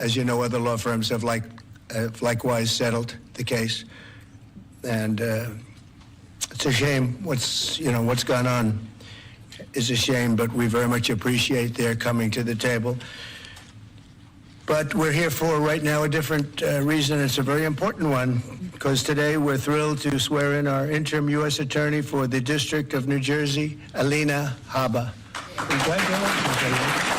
As you know, other law firms have likewise settled the case. And it's a shame what's gone on is a shame, but we very much appreciate their coming to the table. But we're here for, right now, a different reason. It's a very important one, because today we're thrilled to swear in our interim U.S. Attorney for the District of New Jersey, Alina Habba. Congratulations.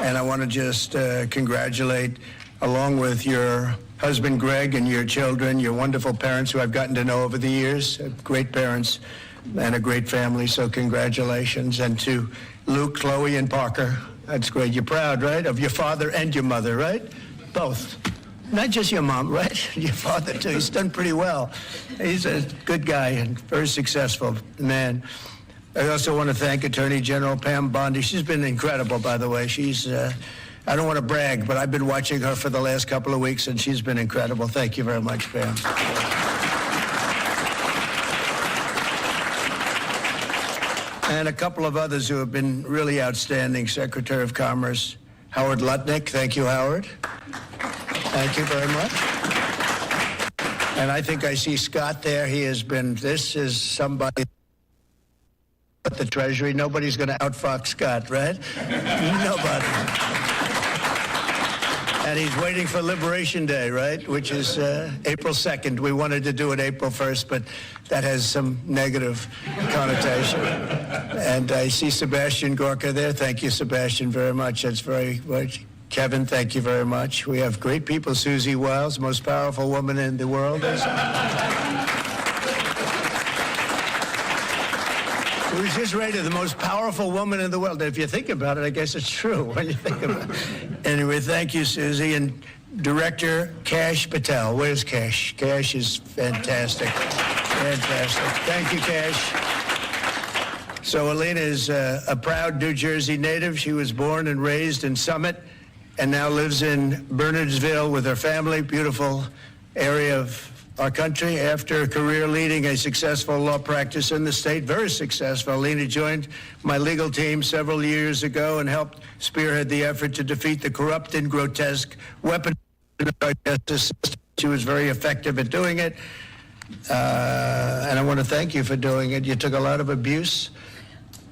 And I want to just congratulate, along with your husband, Greg, and your children, your wonderful parents who I've gotten to know over the years, great parents and a great family, so congratulations. And to Luke, Chloe, and Parker, that's great. You're proud, right, of your father and your mother, right? Both. Not just your mom, right? Your father, too. He's done pretty well. He's a good guy and very successful man. I also want to thank Attorney General Pam Bondi. She's been incredible, by the way. She's, I don't want to brag, but I've been watching her for the last couple of weeks, and she's been incredible. Thank you very much, Pam. And a couple of others who have been really outstanding. Secretary of Commerce, Howard Lutnick. Thank you, Howard. Thank you very much. And I think I see Scott there. He has been, this is somebody at the Treasury. Nobody's going to outfox Scott, right? Nobody. And he's waiting for Liberation Day, right? Which is April 2nd. We wanted to do it April 1st, but that has some negative connotation. And I see Sebastian Gorka there. Thank you, Sebastian, very much. That's very much. Kevin, thank you very much. We have great people. Susie Wiles, most powerful woman in the world. She was just rated the most powerful woman in the world. If you think about it, I guess it's true when you think about it. Anyway, thank you, Susie. And Director Kash Patel. Where's Kash? Kash is fantastic. Fantastic. Thank you, Kash. So Alina is a proud New Jersey native. She was born and raised in Summit and now lives in Bernardsville with her family. Beautiful area of our country. After a career leading a successful law practice in the state, very successful, Alina joined my legal team several years ago and helped spearhead the effort to defeat the corrupt and grotesque weapon of our justice system. She was very effective at doing it, and I want to thank you for doing it. You took a lot of abuse,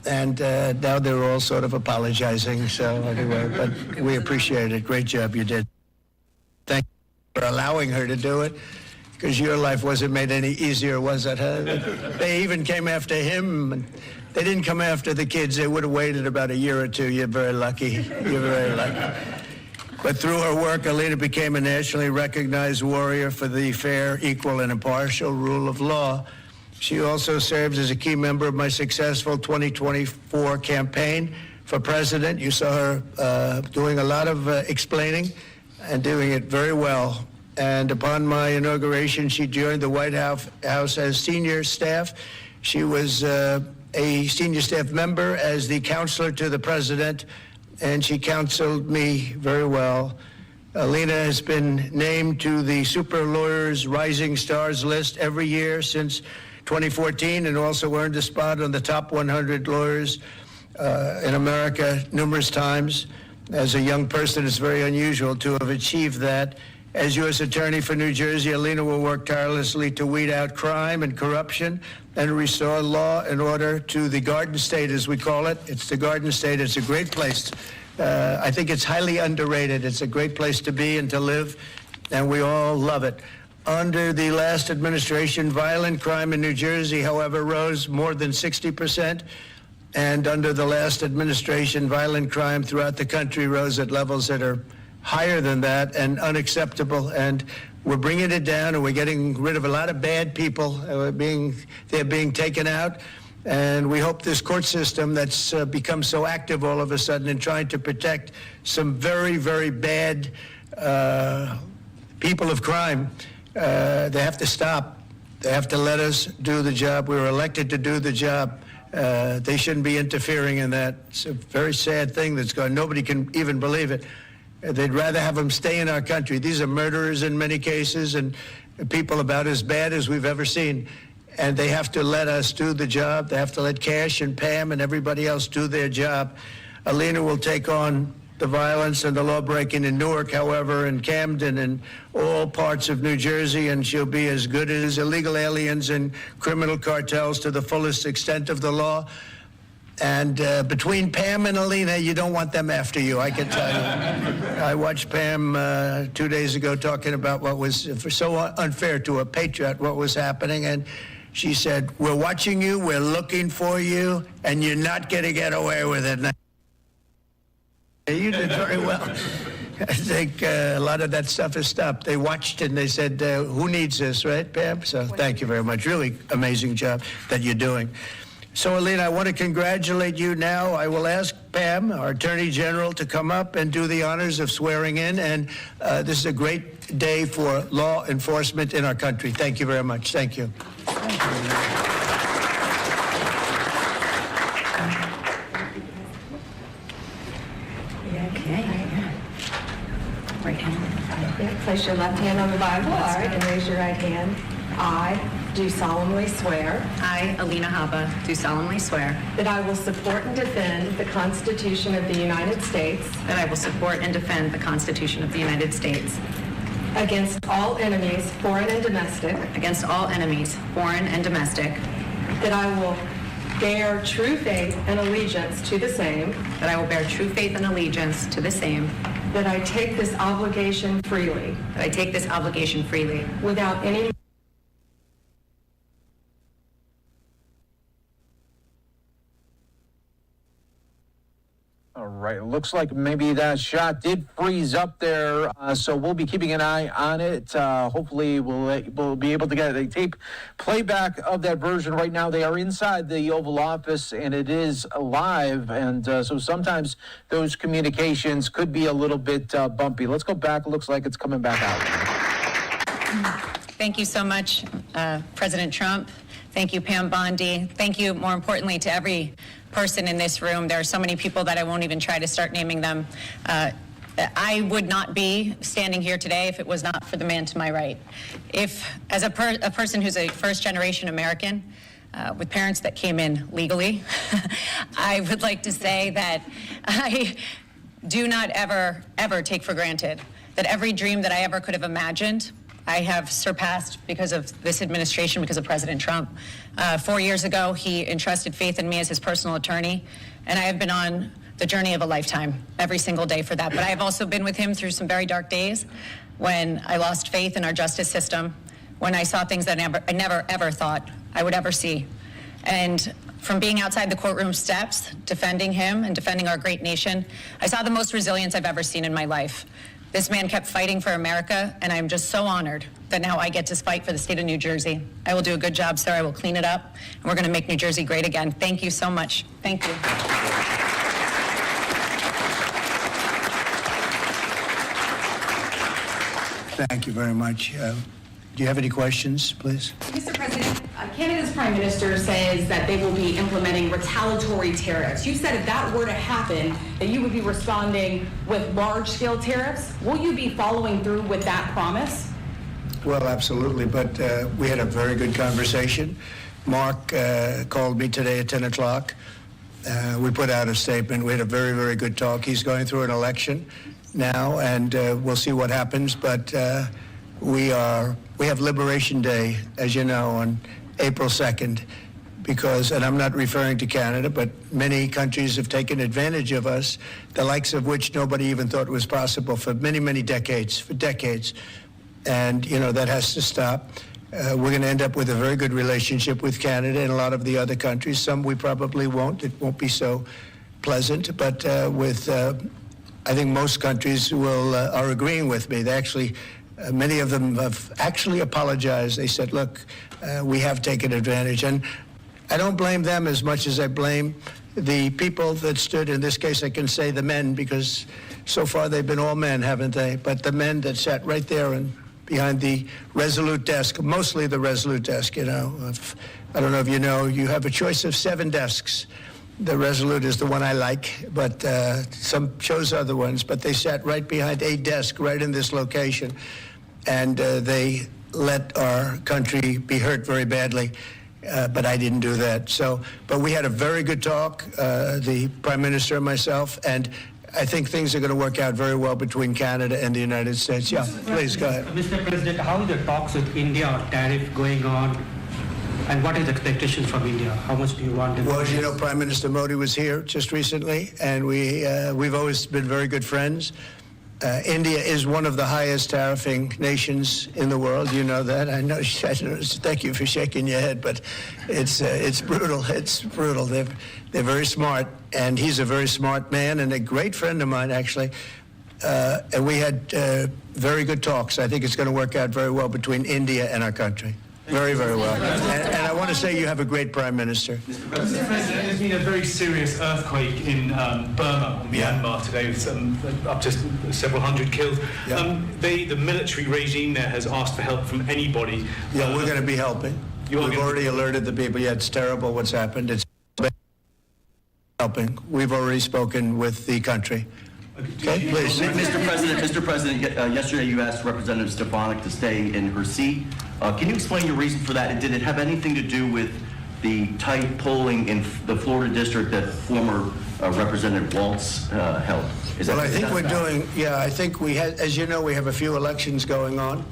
and now they're all sort of apologizing, so anyway, but we appreciate it. Great job you did. Thank you for allowing her to do it, because your life wasn't made any easier, was it? Huh? They even came after him. And they didn't come after the kids. They would have waited about a year or two. You're very lucky. You're very lucky. But through her work, Alina became a nationally recognized warrior for the fair, equal, and impartial rule of law. She also serves as a key member of my successful 2024 campaign for president. You saw her doing a lot of explaining and doing it very well. And upon my inauguration, she joined the White House as senior staff. She was a senior staff member as the counselor to the president, and she counseled me very well. Alina has been named to the Super Lawyers Rising Stars list every year since 2014, and also earned a spot on the top 100 lawyers in America numerous times. As a young person, it's very unusual to have achieved that. As U.S. Attorney for New Jersey, Alina will work tirelessly to weed out crime and corruption and restore law and order to the Garden State, as we call it. It's the Garden State. It's a great place. I think it's highly underrated. It's a great place to be and to live, and we all love it. Under the last administration, violent crime in New Jersey, however, rose more than 60%. And under the last administration, violent crime throughout the country rose at levels that are higher than that and unacceptable, and we're bringing it down, and we're getting rid of a lot of bad people. They're being taken out, and we hope this court system that's become so active all of a sudden in trying to protect some very, very bad people of crime, they have to stop. They have to let us do the job. We were elected to do the job. They shouldn't be interfering in that. It's a very sad thing that's going on. Nobody can even believe it. They'd rather have them stay in our country. These are murderers in many cases and people about as bad as we've ever seen. and they have to let us do the job. They have to let Cash and Pam and everybody else do their job. Alina will take on the violence and the law-breaking in Newark, however, in Camden and all parts of New Jersey, and she'll be as good as illegal aliens and criminal cartels to the fullest extent of the law. And between Pam and Alina, you don't want them after you, I can tell you. I watched Pam 2 days ago talking about what was so unfair to a patriot, what was happening, and she said, "We're watching you, we're looking for you, and you're not going to get away with it." You did very well. I think a lot of that stuff has stopped. They watched and they said, who needs this, right, Pam? So thank you very much. Really amazing job that you're doing. So, Alina, I want to congratulate you now. I will ask Pam, our Attorney General, to come up and do the honors of swearing in. And this is a great day for law enforcement in our country. Thank you very much. Thank you. Right hand. Place your left hand on the Bible, all right, and raise your right hand. I do solemnly swear I, Alina Habba, do solemnly swear that I will support and defend the Constitution of the United States that I will support and defend the Constitution of the United States against all enemies, foreign and domestic, against all enemies, foreign and domestic, that I will bear true faith and allegiance to the same, that I will bear true faith and allegiance to the same, that I take this obligation freely, that I take this obligation freely, without any All right, it looks like maybe that shot did freeze up there, so we'll be keeping an eye on it. Hopefully we'll be able to get a tape playback of that version. Right now they are inside the Oval Office and it is live, and so sometimes those communications could be a little bit bumpy. Let's go back. It looks like it's coming back out. Thank you so much, President Trump. Thank you, Pam Bondi. Thank you, more importantly, to every person in this room. There are so many people that I won't even try to start naming them. I would not be standing here today if it was not for the man to my right. If, as a person who's a first-generation American, with parents that came in legally, I would like to say that I do not ever take for granted that every dream that I ever could have imagined I have surpassed because of this administration, because of President Trump. 4 years ago, he entrusted faith in me as his personal attorney, and I have been on the journey of a lifetime every single day for that. But I have also been with him through some very dark days when I lost faith in our justice system, when I saw things that I never ever thought I would ever see. And from being outside the courtroom steps, defending him and defending our great nation, I saw the most resilience I've ever seen in my life. This man kept fighting for America, and I'm just so honored that now I get to fight for the state of New Jersey. I will do a good job, sir. I will clean it up, and we're going to make New Jersey great again. Thank you so much. Thank you. Thank you very much. Do you have any questions, please? Mr. President, Canada's Prime Minister says that they will be implementing retaliatory tariffs. You said if that were to happen, that you would be responding with large-scale tariffs. Will you be following through with that promise? Well, absolutely, but we had a very good conversation. Mark called me today at 10 o'clock. We put out a statement. We had a very, very good talk. He's going through an election now, and we'll see what happens, but we have Liberation Day, as you know, on April 2nd, because, and I'm not referring to Canada, but many countries have taken advantage of us, the likes of which nobody even thought was possible for many, many decades, And, you know, that has to stop. We're going to end up with a very good relationship with Canada and a lot of the other countries. Some we probably won't. It won't be so pleasant, but I think most countries are agreeing with me. They actually, many of them have actually apologized. They said, look, we have taken advantage. And I don't blame them as much as I blame the people that stood, in this case I can say the men, because so far they've been all men, haven't they? But the men that sat right there and behind the Resolute desk, mostly the Resolute desk, you know. I don't know if you know, you have a choice of 7 desks. The Resolute is the one I like, but some chose other ones, but they sat right behind a desk right in this location, and they let our country be hurt very badly. but I didn't do that. So, but we had a very good talk, the Prime Minister and myself, and I think things are going to work out very well between Canada and the United States. Yeah, please, go ahead. Mr. President, how is the talks with India on tariff going on? And what is the expectations from India? How much do you want them Well, to as you know, raise? Prime Minister Modi was here just recently, and we've always been very good friends. India is one of the highest tariffing nations in the world. You know that. I know. Thank you for shaking your head, but it's brutal. It's brutal. They're very smart, and he's a very smart man and a great friend of mine, actually. And we had very good talks. I think it's going to work out very well between India and our country. Very, very well. And I want to say you have a great Prime Minister. Mr. President, there's been a very serious earthquake in Burma, Myanmar today, with up to several hundred killed. Yeah. The military regime there has asked for help from anybody. Yeah, we're going to be helping. You are We've gonna- already alerted the people. Yeah, it's terrible what's happened. It's helping. We've already spoken with the country. Okay, please. Mr. President, yesterday you asked Representative Stefanik to stay in her seat. Can you explain your reason for that? And did it have anything to do with the tight polling in the Florida district that former Representative Waltz held? Well, I think we're doing, yeah, I think we had, as you know, we have a few elections going on.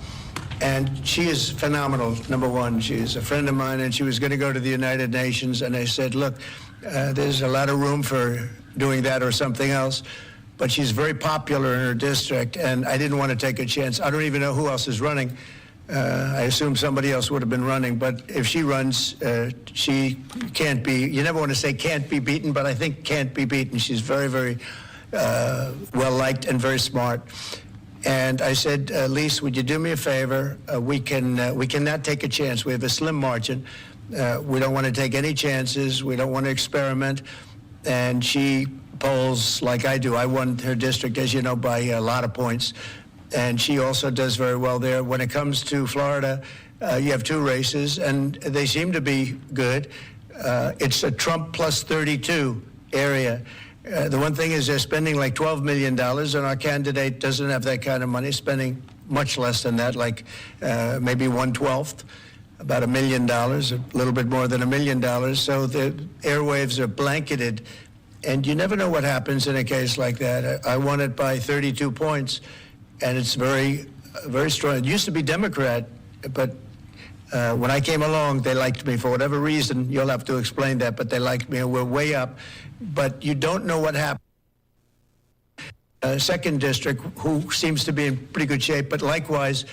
And she is phenomenal, number one. She is a friend of mine, and she was going to go to the United Nations. And I said, look, there's a lot of room for doing that or something else. But she's very popular in her district, and I didn't want to take a chance. I don't even know who else is running. I assume somebody else would have been running. But if she runs, she can't be, you never want to say can't be beaten, but I think can't be beaten. She's very, very well-liked and very smart. And I said, Lise, would you do me a favor? We cannot take a chance. We have a slim margin. We don't want to take any chances. We don't want to experiment. And she polls like I do. I won her district, as you know, by a lot of points. And she also does very well there. When it comes to Florida, you have two races, and they seem to be good. It's a Trump plus 32 area. The one thing is they're spending like $12 million, and our candidate doesn't have that kind of money, spending much less than that, like maybe 1/12, about $1 million, a little bit more than $1 million. So the airwaves are blanketed, and you never know what happens in a case like that. I won it by 32 points, and it's very, very strong. It used to be Democrat, but when I came along, they liked me for whatever reason. You'll have to explain that, but they liked me, and we're way up. But you don't know what happened. Second district, who seems to be in pretty good shape, but likewise,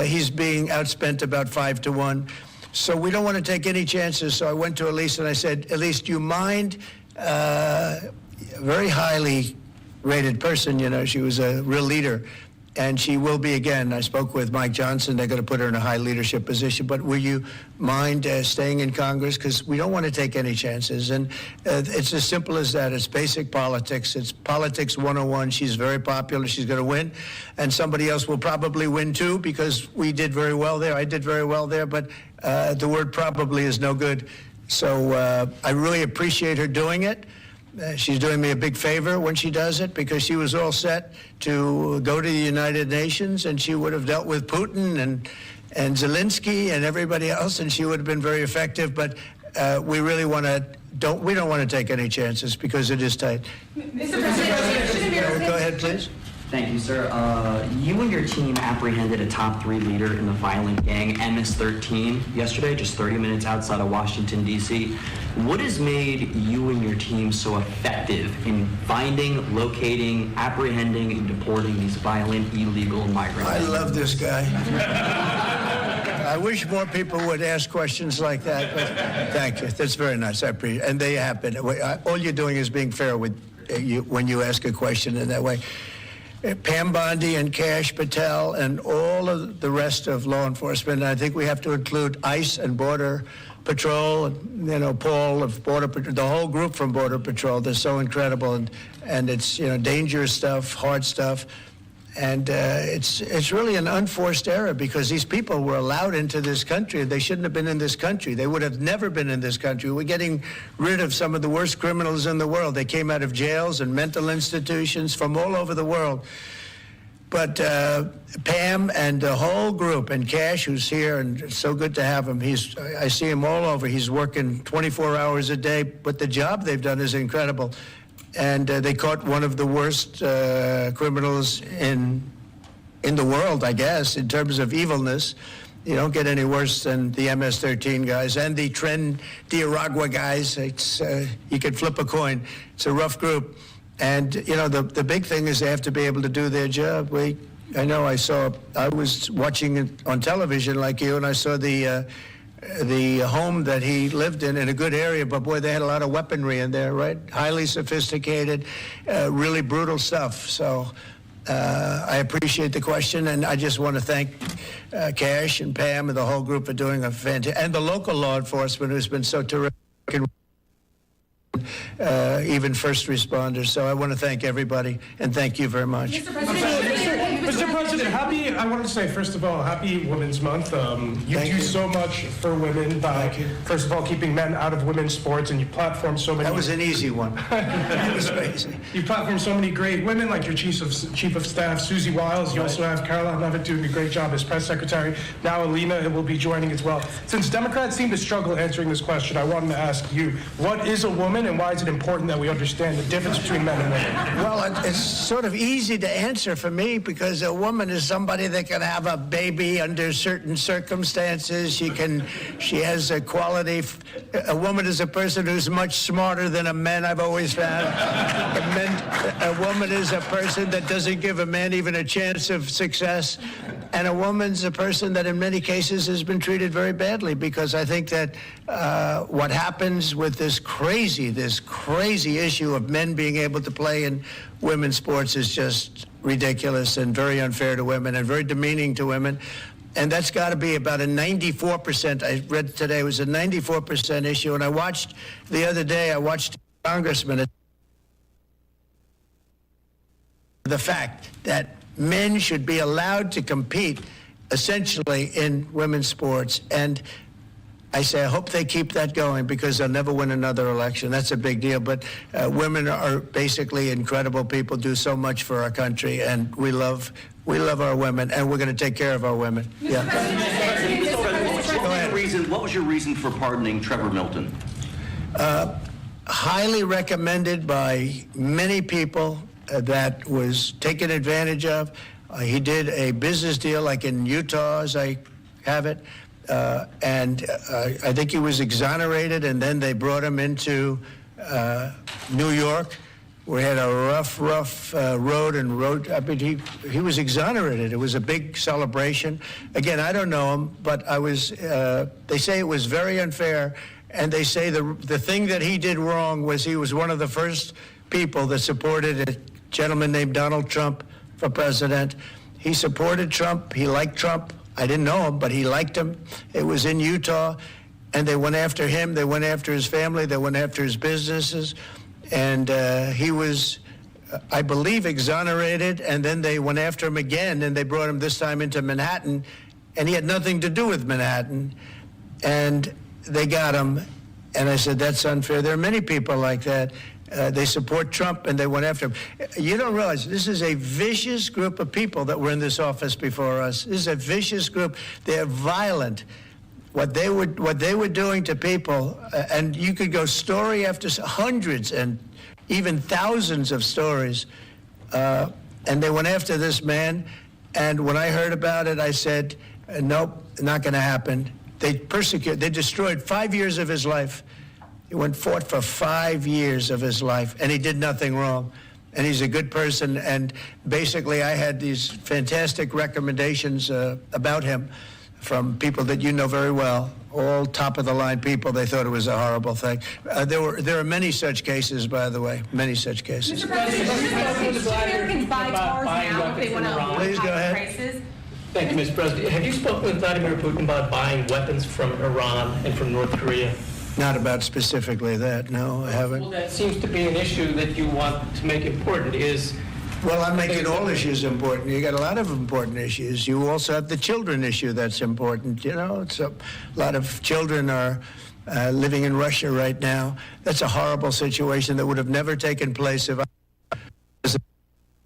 he's being outspent about 5-1. So we don't want to take any chances. So I went to Elise and I said, Elise, do you mind? A very highly rated person, you know, she was a real leader. And she will be again. I spoke with Mike Johnson. They're going to put her in a high leadership position. But will you mind staying in Congress? Because we don't want to take any chances. And it's as simple as that. It's basic politics. It's politics 101. She's very popular. She's going to win. And somebody else will probably win, too, because we did very well there. I did very well there. But the word probably is no good. So I really appreciate her doing it. She's doing me a big favor when she does it, because she was all set to go to the United Nations, and she would have dealt with Putin and Zelensky and everybody else, and she would have been very effective. But we really don't want to take any chances because it is tight. Mr. President, Go ahead, please. Thank you, sir. You and your team apprehended a top 3 leader in the violent gang MS-13 yesterday, just 30 minutes outside of Washington, D.C. What has made you and your team so effective in finding, locating, apprehending, and deporting these violent, illegal migrants? I love this guy. I wish more people would ask questions like that, but thank you. That's very nice. I appreciate it. And they have been. All you're doing is being fair with you when you ask a question in that way. Pam Bondi and Kash Patel and all of the rest of law enforcement. I think we have to include ICE and Border Patrol, and, Paul of Border Patrol, the whole group from Border Patrol. They're so incredible, and it's, dangerous stuff, hard stuff. And it's really an unforced error, because these people were allowed into this country. They shouldn't have been in this country. They would have never been in this country. We're getting rid of some of the worst criminals in the world. They came out of jails and mental institutions from all over the world. But Pam and the whole group, and Cash, who's here, and it's so good to have him. I see him all over. He's working 24 hours a day, but the job they've done is incredible. And they caught one of the worst criminals in the world, I guess, in terms of evilness. You don't get any worse than the MS-13 guys and the Tren de Aragua guys. It's you could flip a coin. It's a rough group. And, you know, the big thing is they have to be able to do their job. I was watching it on television like you, and I saw the home that he lived in a good area, but boy, they had a lot of weaponry in there, right? Highly sophisticated, really brutal stuff. So I appreciate the question, and I just want to thank Cash and Pam and the whole group for doing a fantastic, and the local law enforcement who's been so terrific. Even first responders. So I want to thank everybody, and thank you very much. Mr. President, I wanted to say, first of all, happy Women's Month. You do so much for women by, first of all, keeping men out of women's sports, and you platform so many... That was an easy one. That was crazy. You platform so many great women, like your Chief of Staff, Susie Wiles. You also have Caroline Levitt doing a great job as press secretary. Now Alina will be joining as well. Since Democrats seem to struggle answering this question, I wanted to ask you, what is a woman, and why is it important that we understand the difference between men and women? Well, it's sort of easy to answer for me, because a woman is somebody that can have a baby under certain circumstances. She has a quality. A woman is a person who's much smarter than a man, I've always found. A woman is a person that doesn't give a man even a chance of success. And a woman's a person that in many cases has been treated very badly, because I think that what happens with this crazy issue of men being able to play in women's sports is just ridiculous and very unfair to women and very demeaning to women. And that's got to be about a 94%. I read today it was a 94% issue. And the other day, I watched a congressman. The fact that men should be allowed to compete essentially in women's sports. And I say, I hope they keep that going, because they'll never win another election. That's a big deal. But women are basically incredible people, do so much for our country, and we love our women, and we're going to take care of our women. Yeah. What was your reason for pardoning Trevor Milton? Highly recommended by many people. That was taken advantage of. He did a business deal like in Utah, as I have it. And I think he was exonerated, and then they brought him into New York. We had a rough road. I mean, he was exonerated. It was a big celebration. Again, I don't know him, but they say it was very unfair, and they say the thing that he did wrong was he was one of the first people that supported a gentleman named Donald Trump for president. He supported Trump. He liked Trump. I didn't know him, but he liked him. It was in Utah, and they went after him. They went after his family. They went after his businesses. And he was, I believe, exonerated, and then they went after him again, and they brought him this time into Manhattan, and he had nothing to do with Manhattan. And they got him, and I said, that's unfair. There are many people like that. They support Trump, and they went after him. You don't realize this is a vicious group of people that were in this office before us. This is a vicious group. They're violent. What they were doing to people, and you could go story after hundreds and even thousands of stories, and they went after this man. And when I heard about it, I said, nope, not going to happen. They destroyed 5 years of his life. He fought for 5 years of his life, and he did nothing wrong. And he's a good person. And basically, I had these fantastic recommendations about him from people that you know very well, all top-of-the-line people. They thought it was a horrible thing. There are many such cases, by the way, many such cases. Mr. President, should Americans buy cars now if they want to avoid Please go higher ahead. prices? Thank you, Mr. President. Have you spoken with Vladimir Putin about buying weapons from Iran and from North Korea? Not about specifically that, no, I haven't. Well, that seems to be an issue that you want to make important is... Well, I'm making all issues important. You got a lot of important issues. You also have the children issue that's important. You know, it's a lot of children are living in Russia right now. That's a horrible situation that would have never taken place if I was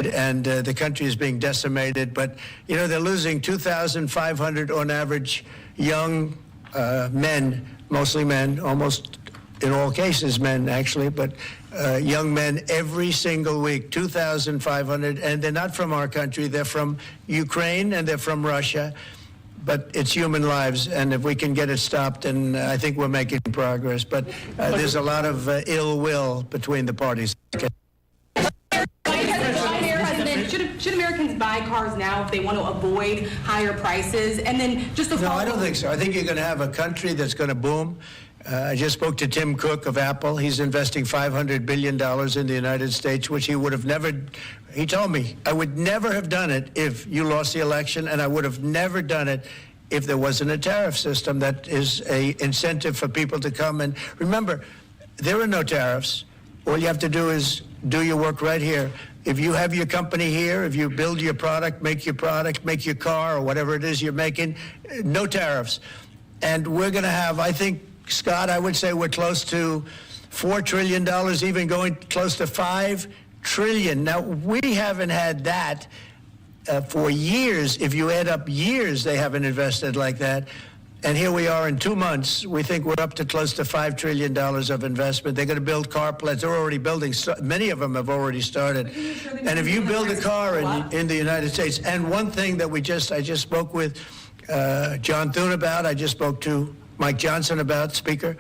and the country is being decimated. But, you know, they're losing 2,500 on average young men, mostly men, almost in all cases men actually, but young men every single week, 2,500, and they're not from our country, they're from Ukraine and they're from Russia, but it's human lives, and if we can get it stopped, and I think we're making progress, but there's a lot of ill will between the parties. Should Americans buy cars now if they want to avoid higher prices? And then just a No, follow-up. I don't think so. I think you're going to have a country that's going to boom. I just spoke to Tim Cook of Apple. He's investing $500 billion in the United States, which he would have never, he told me, I would never have done it if you lost the election, and I would have never done it if there wasn't a tariff system that is a incentive for people to come. And remember, there are no tariffs. All you have to do is do your work right here. If you have your company here, if you build your product, make your car, or whatever it is you're making, no tariffs. And we're going to have, I think, Scott, I would say we're close to $4 trillion, even going close to $5 trillion. Now, we haven't had that for years. If you add up years, they haven't invested like that. And here we are in 2 months. We think we're up to close to $5 trillion of investment. They're going to build car plants. They're already building. Many of them have already started. And if you build a car in the United States, and one thing that I just spoke with John Thune about, I just spoke to Mike Johnson about, Speaker,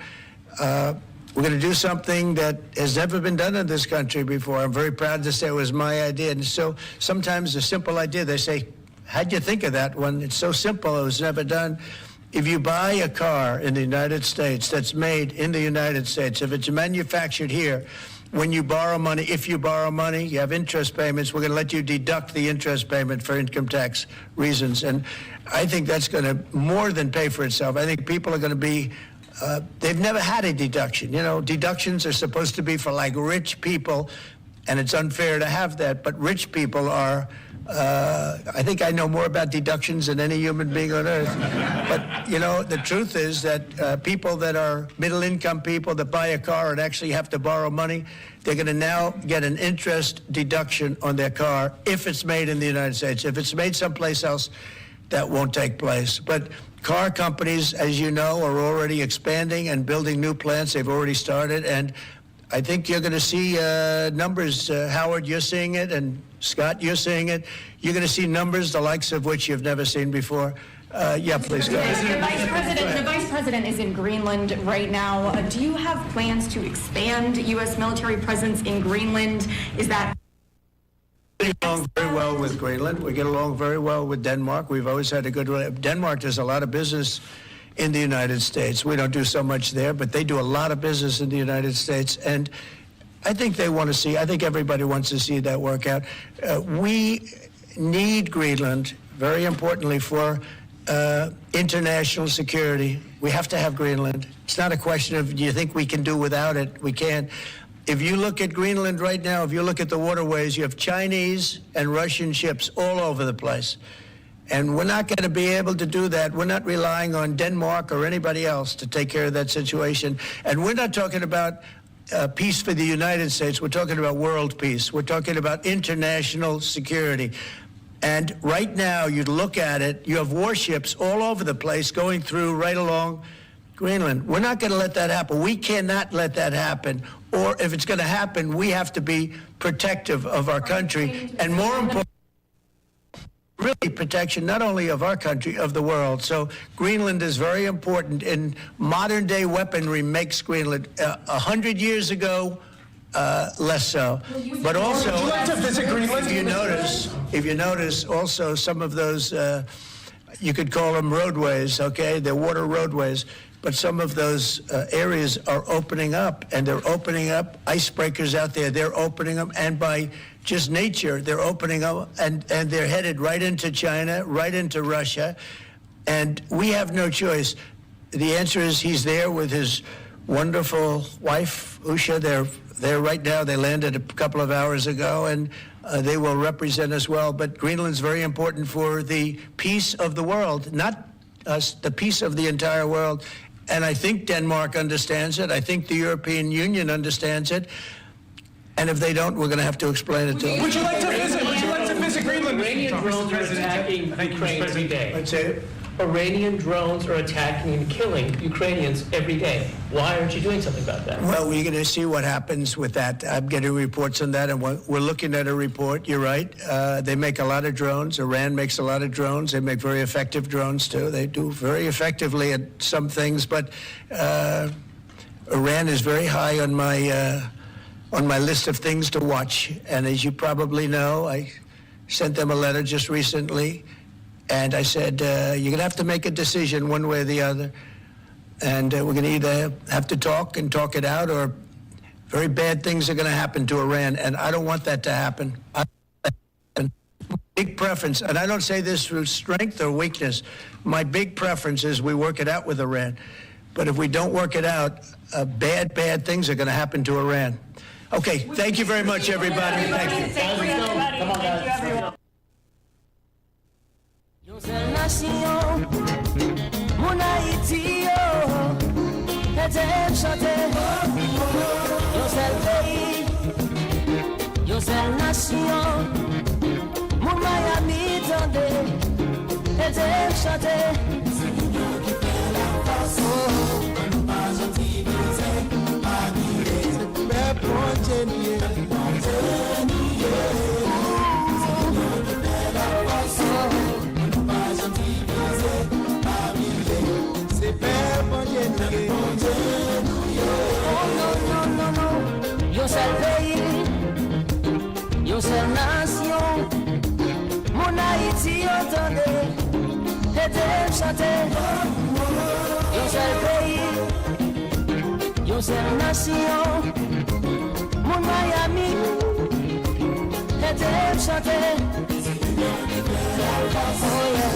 we're going to do something that has never been done in this country before. I'm very proud to say it was my idea. And so sometimes a simple idea, they say, how'd you think of that one? It's so simple, it was never done. If you buy a car in the United States that's made in the United States, if it's manufactured here, when you borrow money, if you borrow money, you have interest payments, we're going to let you deduct the interest payment for income tax reasons. And I think that's going to more than pay for itself. I think people are going to be, they've never had a deduction. You know, deductions are supposed to be for like rich people, and it's unfair to have that. But rich people are, I think I know more about deductions than any human being on earth. But, you know, the truth is that people that are middle-income people that buy a car and actually have to borrow money, they're going to now get an interest deduction on their car if it's made in the United States. If it's made someplace else, that won't take place. But car companies, as you know, are already expanding and building new plants. They've already started. And I think you're going to see numbers. Howard, you're seeing it, and Scott, you're seeing it. You're going to see numbers the likes of which you've never seen before. Yeah, please go ahead. The Vice President is in Greenland right now. Do you have plans to expand U.S. military presence in Greenland? Is that... We get along very well with Greenland. We get along very well with Denmark. We've always had a good relationship. Denmark does a lot of business in the United States. We don't do so much there, but they do a lot of business in the United States. And I think they want to see, I think everybody wants to see that work out. We need Greenland, very importantly, for international security. We have to have Greenland. It's not a question of, do you think we can do without it? We can. If you look at Greenland right now, if you look at the waterways, you have Chinese and Russian ships all over the place. And we're not going to be able to do that. We're not relying on Denmark or anybody else to take care of that situation. And we're not talking about peace for the United States. We're talking about world peace. We're talking about international security. And right now, you look at it, you have warships all over the place going through right along Greenland. We're not going to let that happen. We cannot let that happen. Or if it's going to happen, we have to be protective of our country. And more important, really protection not only of our country, of the world. So Greenland is very important. In modern day weaponry makes Greenland 100 years ago, less so. But also, Would you like to visit Greenland? If you notice, also some of those, you could call them roadways, okay? They're water roadways. But some of those areas are opening up, and they're opening up icebreakers out there. They're opening them, and by just nature, they're opening up, and they're headed right into China, right into Russia, and we have no choice. The answer is he's there with his wonderful wife, Usha. They're right now. They landed a couple of hours ago, and they will represent us well. But Greenland's very important for the peace of the world, not us, the peace of the entire world. And I think Denmark understands it. I think the European Union understands it. And if they don't, we're going to have to explain it to them. Would you like to visit Greenland? Mr. Iranian Trump? drones are attacking Thank you, Mr. Ukraine every President. day. Let's say it. Iranian drones are attacking and killing Ukrainians every day. Why aren't you doing something about that? Well, we're going to see what happens with that. I'm getting reports on that, and we're looking at a report. You're right. They make a lot of drones. Iran makes a lot of drones. They make very effective drones, too. They do very effectively at some things, but Iran is very high on my list of things to watch. And as you probably know, I sent them a letter just recently, and I said, you're going to have to make a decision one way or the other. And we're going to either have to talk and talk it out, or very bad things are going to happen to Iran, and I don't want that to happen. Big preference, and I don't say this through strength or weakness, my big preference is we work it out with Iran. But if we don't work it out, bad things are going to happen to Iran. Okay, thank you very much, everybody. Thank you. Thank you, everybody. Thank you, everyone. Yo sel nasyon, moun Haiti yo, ete m chante. Yo sel peyi, yo sel nasyon, moun Miami tande, ete m chante. Yo sel peyi, yo sel nasyon, moun Haiti yo tande, ete m chante. Yo sel peyi, yo sel nasyon, moun Miami, ete m chante. Oh yeah.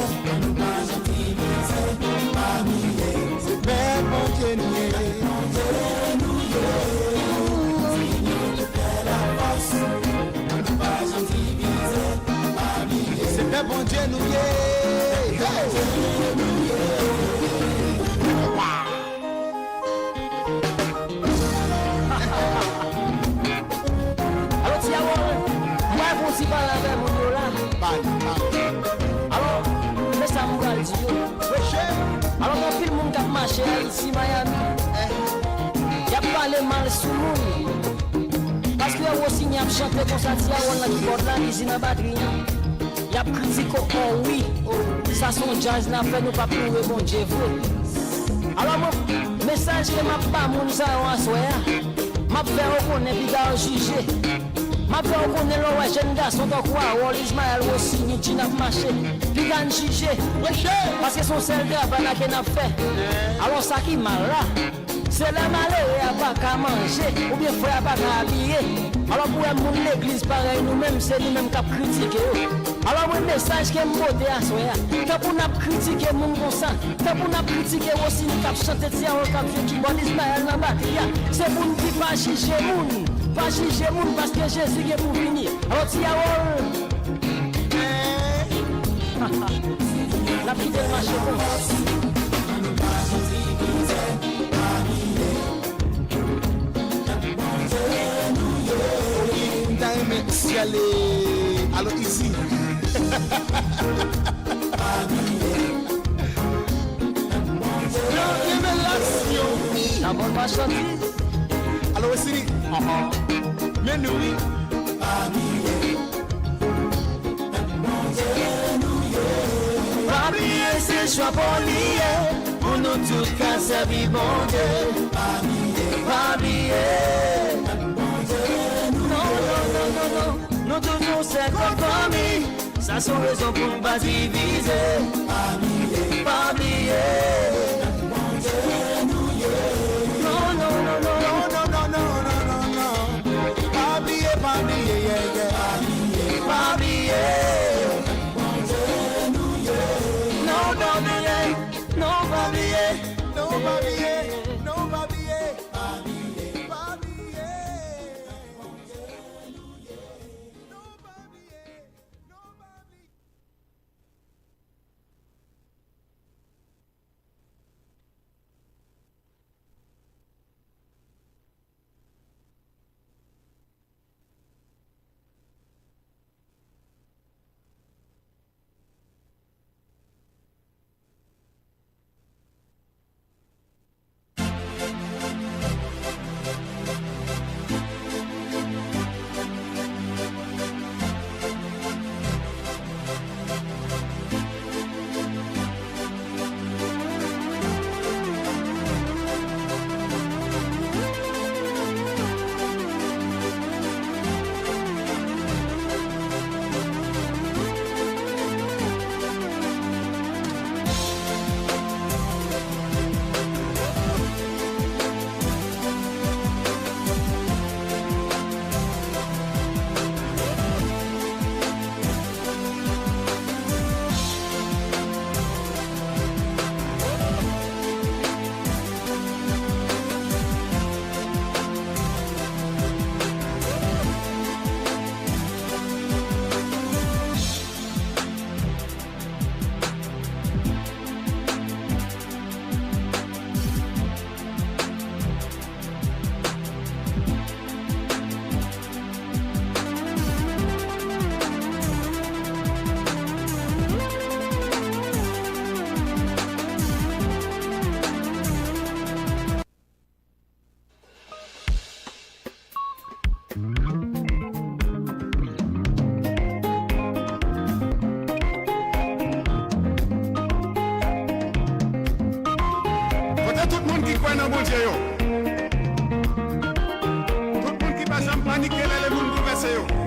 Bon Dieu nous Alors, Tia moi, je vais parler avec mon là. Alors, mais ça m'a dit, alors, mon film, mon cap marché ici, Miami, il a parlé mal sur nous. Parce que aussi, il a chanté comme ça, Tia Wall, qui porte la cuisine à batterie. Il a critiqué, oh oui, ça son jazz n'a fait, nous pas pour le bon Dieu. Alors, mon message que m'a pas mon ça en soya, m'a fait reconnaître qu'il juger. M'a fait reconnaître le jeune garçon de quoi, Wall Ismaël aussi, ni tu n'as marché, puis il juger. Parce que son seul travail n'a fait. Alors, ça qui mal là, c'est le malheur à pas qu'à manger, ou bien frère à pas qu'à habiller. Alors, pour l'église, pareil, nous-mêmes, c'est nous-mêmes qui critiquons. Alors, mon message qui est monté à soya, quand on a critiqué mon bon sang, quand on a critiqué aussi, nous avons chanté, qui bon Ismaël n'a pas c'est pour nous qui pas juger moun, pas juger moun parce que Jésus est pour venir. Alors, Tia la petite de marché bon. Alors ici. La bonne marchandise. Alors ici. Mais nous oui. Pas oublier ces choix pour lier, pour nous tous qu'à servir bon Dieu. Pas oublier. Non, nous devons cette famille, ça sont raisons pour ne pas diviser. Pas oublier. Non, Pas oublier, pas oublier, pas oublier. Non, pas oublier, non, pas oublier. non, pas oublier. quoi dans bon Dieu yo. Tout le monde qui passe en panique, les gens bouleversés yo.